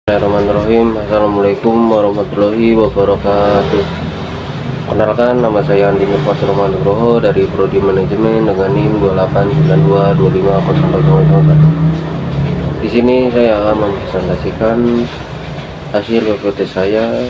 Bismillahirrahmanirrahim. Assalamualaikum warahmatullahi wabarakatuh. Kenalkan, nama saya Andi Nurfatul Nugroho dari Prodi Manajemen dengan NIM 2892250001. Di sini saya akan mempresentasikan hasil PPT saya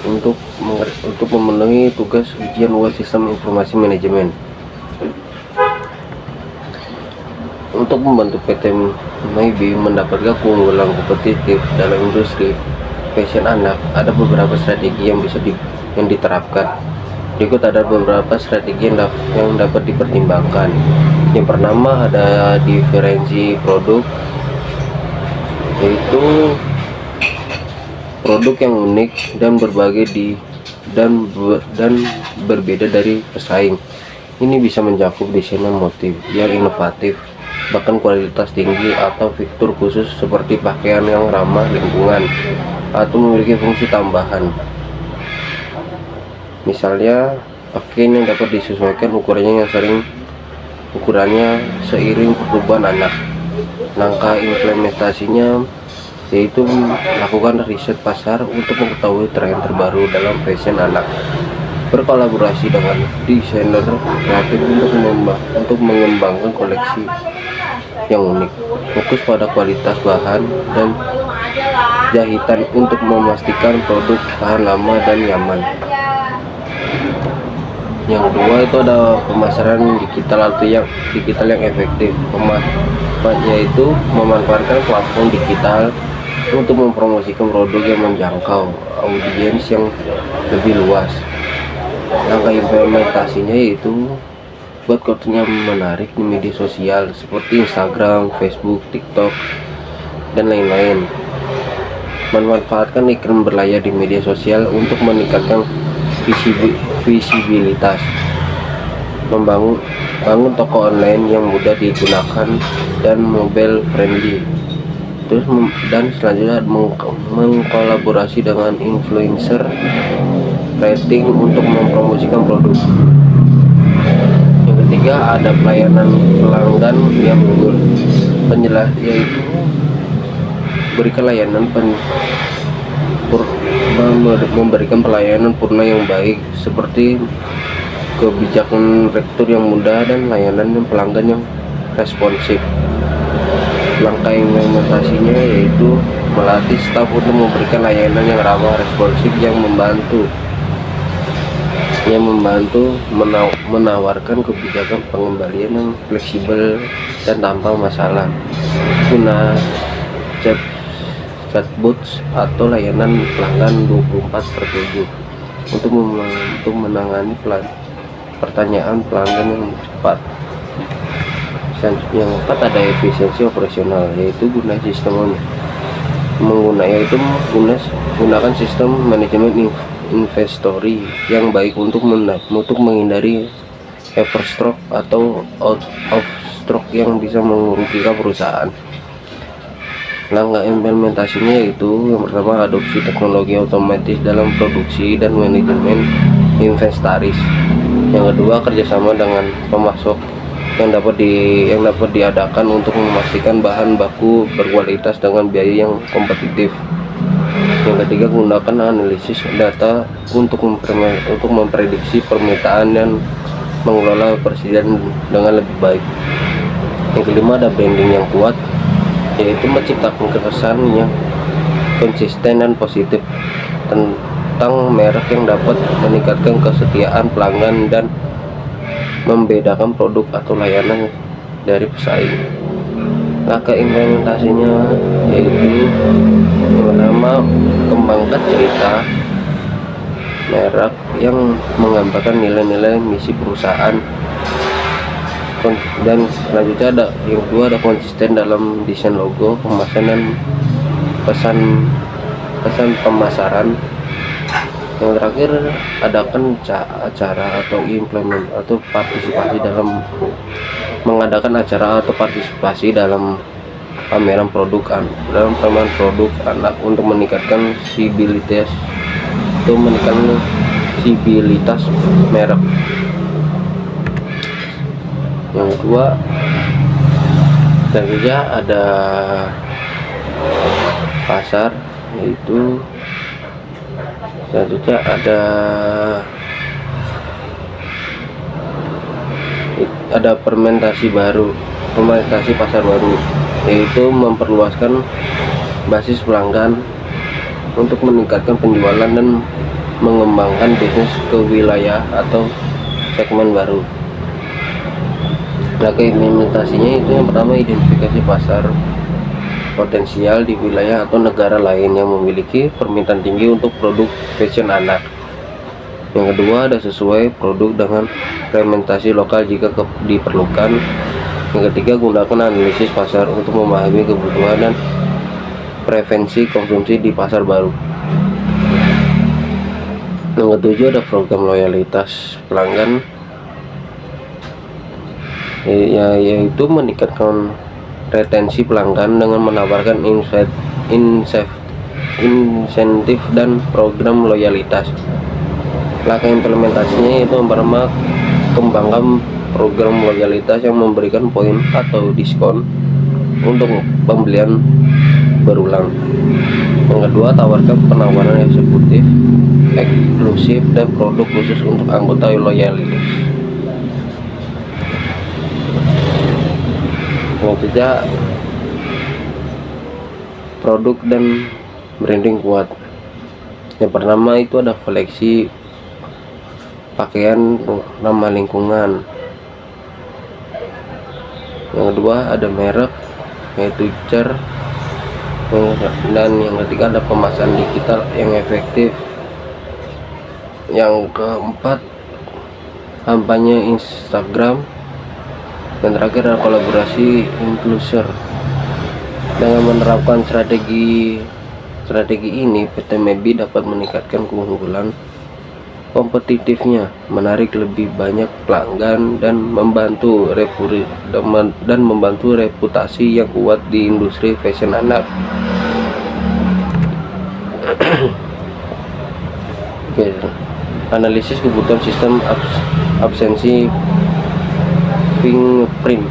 untuk memenuhi tugas ujian UAS Sistem Informasi Manajemen. Untuk membantu PT Maybe mendapatkan keunggulan kompetitif dalam industri fashion anak, ada beberapa strategi yang diterapkan. Berikut ada beberapa strategi yang dapat dipertimbangkan. Yang pertama ada diferensi produk, yaitu produk yang unik dan berbeda dari pesaing. Ini bisa mencakup desain motif yang inovatif, bahkan kualitas tinggi, atau fitur khusus seperti pakaian yang ramah lingkungan atau memiliki fungsi tambahan. Misalnya, pakaian yang dapat disesuaikan ukurannya seiring pertumbuhan anak. Langkah implementasinya yaitu melakukan riset pasar untuk mengetahui tren terbaru dalam fashion anak, berkolaborasi dengan desainer kreatif untuk mengembangkan koleksi yang unik, fokus pada kualitas bahan dan jahitan untuk memastikan produk tahan lama dan nyaman. Yang kedua itu ada pemasaran digital yang efektif, yaitu memanfaatkan platform digital untuk mempromosikan produk yang menjangkau audiens yang lebih luas. Langkah implementasinya yaitu buat konten yang menarik di media sosial seperti Instagram, Facebook, TikTok, dan lain-lain. Memanfaatkan iklan berlayar di media sosial untuk meningkatkan visibilitas. Membangun toko online yang mudah digunakan dan mobile friendly. Dan selanjutnya mengkolaborasi dengan influencer rating untuk mempromosikan produk. Yang ketiga ada pelayanan pelanggan yang unggul, yaitu berikan memberikan pelayanan purna yang baik, seperti kebijakan rektur yang mudah dan layanan pelanggan yang responsif. Langkah implementasinya yaitu melatih staf untuk memberikan layanan yang ramah, responsif, yang membantu menawarkan kebijakan pengembalian yang fleksibel dan tanpa masalah. Guna chatbots atau layanan pelanggan 24/7 untuk menangani pertanyaan pelanggan yang cepat. Yang keempat ada efisiensi operasional, yaitu menggunakan sistem manajemen inventory yang baik untuk menghindari overstock atau out of stock yang bisa merugikan perusahaan. Langkah implementasinya yaitu yang pertama adopsi teknologi otomatis dalam produksi dan manajemen inventaris. Yang kedua kerjasama dengan pemasok yang dapat diadakan untuk memastikan bahan baku berkualitas dengan biaya yang kompetitif. Yang ketiga gunakan analisis data untuk memprediksi permintaan dan mengelola persediaan dengan lebih baik. Yang kelima ada branding yang kuat, yaitu menciptakan kesan yang konsisten dan positif tentang merek yang dapat meningkatkan kesetiaan pelanggan dan membedakan produk atau layanan dari pesaing. Langkah implementasinya yaitu yang pertama kembangkan cerita merek yang menggambarkan nilai-nilai misi perusahaan, dan selanjutnya yang kedua ada konsisten dalam desain logo, kemasan, dan pesan pemasaran. Yang terakhir adakan acara atau mengadakan acara atau partisipasi dalam pameran produk anak untuk meningkatkan visibilitas merek. Yang kedua tentunya ada pasar, yaitu selanjutnya ada fermentasi pasar baru, yaitu memperluaskan basis pelanggan untuk meningkatkan penjualan dan mengembangkan bisnis ke wilayah atau segmen baru. Nah, implementasinya itu yang pertama, identifikasi pasar potensial di wilayah atau negara lain yang memiliki permintaan tinggi untuk produk fashion anak. Yang kedua, ada sesuai produk dengan fermentasi lokal jika diperlukan. Yang ketiga, gunakan analisis pasar untuk memahami kebutuhan dan preferensi konsumsi di pasar baru. Yang ketujuh, ada program loyalitas pelanggan, yaitu meningkatkan retensi pelanggan dengan menawarkan insentif dan program loyalitas. Langkah implementasinya itu yang pertama, kembangkan program loyalitas yang memberikan poin atau diskon untuk pembelian berulang. Yang kedua, tawarkan penawaran eksekutif, eksklusif, dan produk khusus untuk anggota loyalitas. Yang ketiga, produk dan branding kuat. Yang pertama itu ada koleksi pakaian ramah lingkungan. Yang kedua, ada merek, yaitu Cer. Dan yang ketiga, ada pemasaran digital yang efektif. Yang keempat, kampanye Instagram. Dan terakhir, ada kolaborasi influencer. Dengan menerapkan strategi ini, PT MEBI dapat meningkatkan keunggulan kompetitifnya, menarik lebih banyak pelanggan, dan membantu reputasi yang kuat di industri fashion anak. Oke, analisis kebutuhan sistem absensi fingerprint.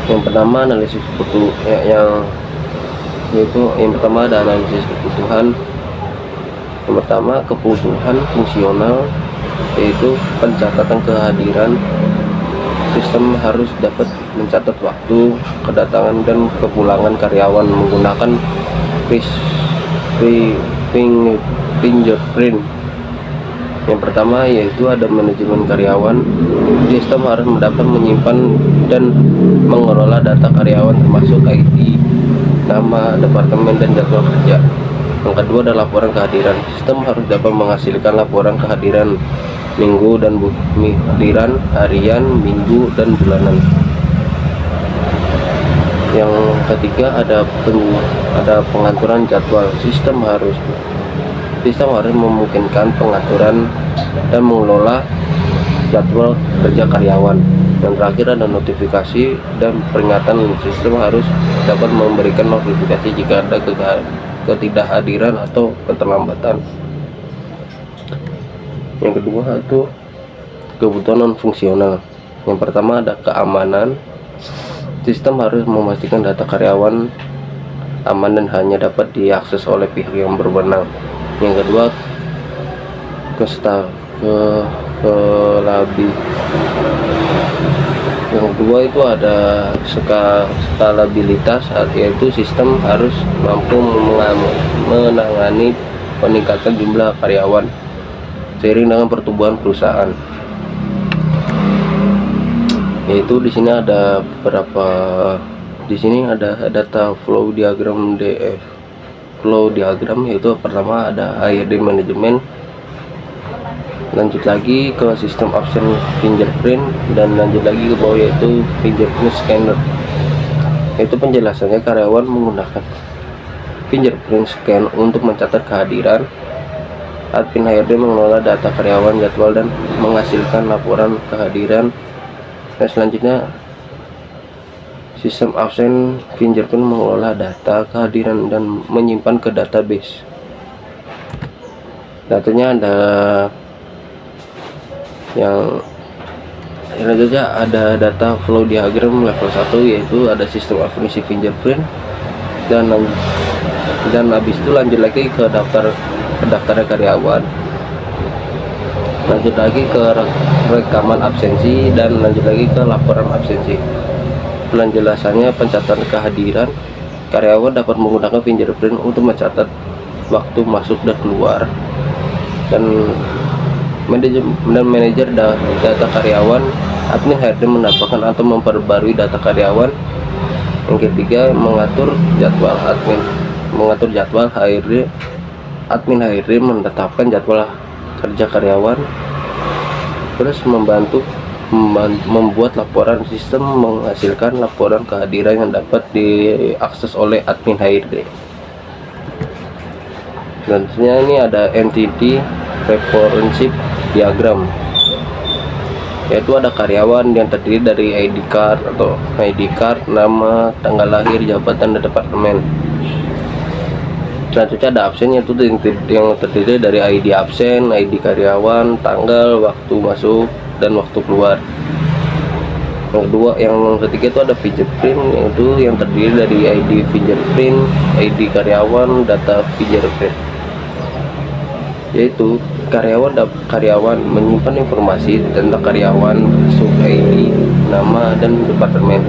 Yang pertama, analisis yang pertama ada analisis kebutuhan. Yang pertama, kebutuhan fungsional, yaitu pencatatan kehadiran. Sistem harus dapat mencatat waktu kedatangan dan kepulangan karyawan menggunakan fingerprint. Yang pertama yaitu ada manajemen karyawan. Sistem harus dapat menyimpan dan mengelola data karyawan termasuk ID, nama, departemen, dan jadwal kerja. Yang kedua adalah laporan kehadiran. Sistem harus dapat menghasilkan laporan kehadiran minggu dan kehadiran harian, minggu, dan bulanan. Yang ketiga ada pengaturan jadwal. Sistem harus memungkinkan pengaturan dan mengelola jadwal kerja karyawan. Yang terakhir ada notifikasi dan peringatan. Sistem harus dapat memberikan notifikasi jika ada ketidakhadiran atau keterlambatan. Yang kedua itu kebutuhan non fungsional. Yang pertama ada keamanan. Sistem harus memastikan data karyawan aman dan hanya dapat diakses oleh pihak yang berwenang. Yang kedua, yang kedua itu ada skalabilitas, yaitu sistem harus mampu menangani peningkatan jumlah karyawan seiring dengan pertumbuhan perusahaan. Yaitu di sini ada data flow diagram DF. Flow diagram yaitu pertama ada HRD manajemen, lanjut lagi ke sistem absen fingerprint, dan lanjut lagi ke bawah yaitu fingerprint scanner. Itu penjelasannya, karyawan menggunakan fingerprint scan untuk mencatat kehadiran. Admin HRD mengelola data karyawan, jadwal, dan menghasilkan laporan kehadiran. Dan selanjutnya sistem absen fingerprint mengelola data kehadiran dan menyimpan ke database. Datanya ada yang selanjutnya ada data flow diagram level 1, yaitu ada sistem definisi fingerprint, dan Dan habis itu lanjut lagi ke daftar karyawan, lanjut lagi ke rekaman absensi, dan lanjut lagi ke laporan absensi. Penjelasannya, pencatatan kehadiran karyawan dapat menggunakan fingerprint untuk mencatat waktu masuk dan keluar, dan manajer data karyawan, admin HRD mendapatkan atau memperbarui data karyawan. Yang ketiga, mengatur jadwal HRD, admin HRD menetapkan jadwal kerja karyawan, terus membuat laporan sistem, menghasilkan laporan kehadiran yang dapat diakses oleh admin HRD. Selanjutnya ini ada entity referenship diagram, yaitu ada karyawan yang terdiri dari ID card, nama, tanggal lahir, jabatan, dan departemen. Selanjutnya ada absen, yaitu yang terdiri dari ID absen, ID karyawan, tanggal, waktu masuk, dan waktu keluar. Yang ketiga itu ada fingerprint, yaitu yang terdiri dari ID fingerprint, ID karyawan, data fingerprint. Yaitu karyawan menyimpan informasi tentang karyawan, sub ID, nama, dan departemen.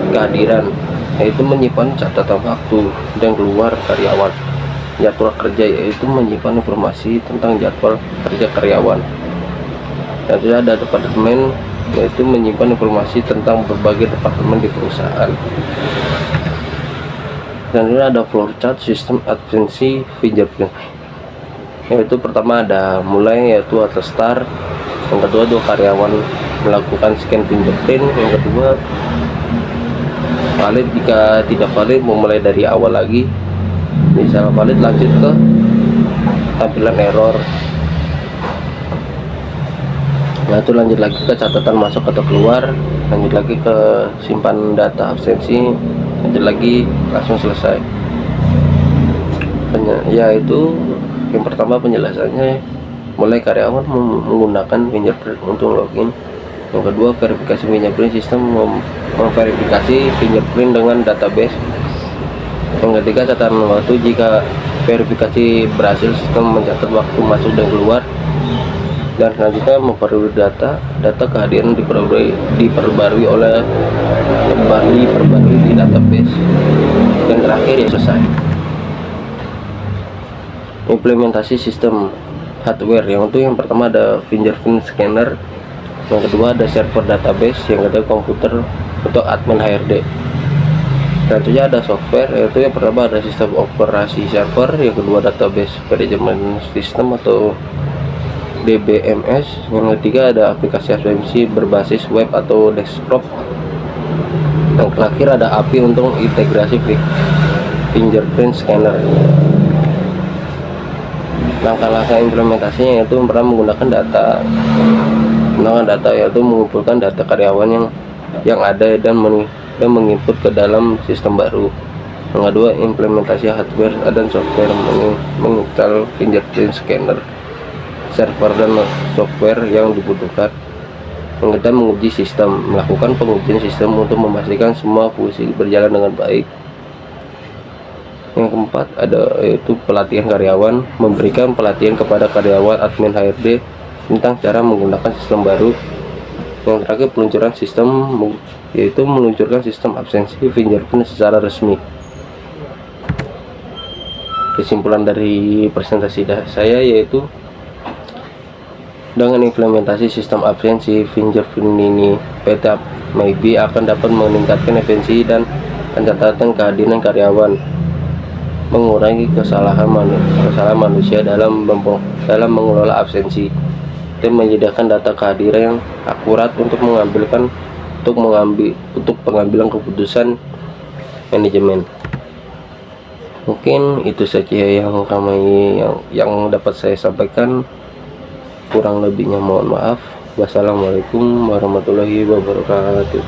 Kehadiran, yaitu menyimpan catatan waktu dan keluar karyawan. Jadwal kerja, yaitu menyimpan informasi tentang jadwal kerja karyawan. Dan juga ada departemen, yaitu menyimpan informasi tentang berbagai departemen di perusahaan. Dan juga ada flowchart sistem absensi fingerprint, yaitu pertama ada yaitu atau start. Yang kedua, 2 karyawan melakukan scan fingerprint. Yang kedua, valid. Jika tidak valid, memulai dari awal lagi. Misal valid, lanjut ke tampilan error. Nah, itu lanjut lagi ke catatan masuk atau keluar, lanjut lagi ke simpan data absensi, lanjut lagi, langsung selesai. Yaitu yang pertama penjelasannya, mulai karyawan menggunakan fingerprint untuk login. Yang kedua, verifikasi fingerprint, sistem memverifikasi fingerprint dengan database. Yang ketiga, catatan waktu. Jika verifikasi berhasil, sistem mencatat waktu masuk dan keluar. Dan selanjutnya, memperbarui data kehadiran diperbarui di database. Dan terakhir, ya selesai. Implementasi sistem hardware, yang pertama ada fingerprint scanner, yang kedua ada server database, yang ketiga komputer untuk admin HRD. Selanjutnya ada software, yaitu yang pertama ada sistem operasi server, yang kedua database management system atau DBMS, yang ketiga ada aplikasi absensi berbasis web atau desktop, yang terakhir ada API untuk integrasi fingerprint scanner. Langkah-langkah implementasinya yaitu pertama menggunakan data, yaitu mengumpulkan data karyawan yang ada dan menginput ke dalam sistem baru. Yang kedua, implementasi hardware dan software, menginstal fingerprint scanner, server dan software yang dibutuhkan. Yang ketiga, menguji sistem, melakukan pengujian sistem untuk memastikan semua fungsi berjalan dengan baik. Yang keempat yaitu pelatihan karyawan, memberikan pelatihan kepada karyawan admin HRD tentang cara menggunakan sistem baru. Yang terakhir, peluncuran sistem, yaitu meluncurkan sistem absensi fingerprint secara resmi. Kesimpulan dari presentasi saya yaitu, dengan implementasi sistem absensi fingerprint ini, PT Maybe akan dapat meningkatkan efisiensi dan pencatatan kehadiran karyawan, mengurangi kesalahan manusia dalam mengelola absensi, dan menyediakan data kehadiran yang akurat untuk pengambilan keputusan manajemen. Mungkin itu saja yang dapat saya sampaikan. Kurang lebihnya mohon maaf. Wassalamualaikum warahmatullahi wabarakatuh.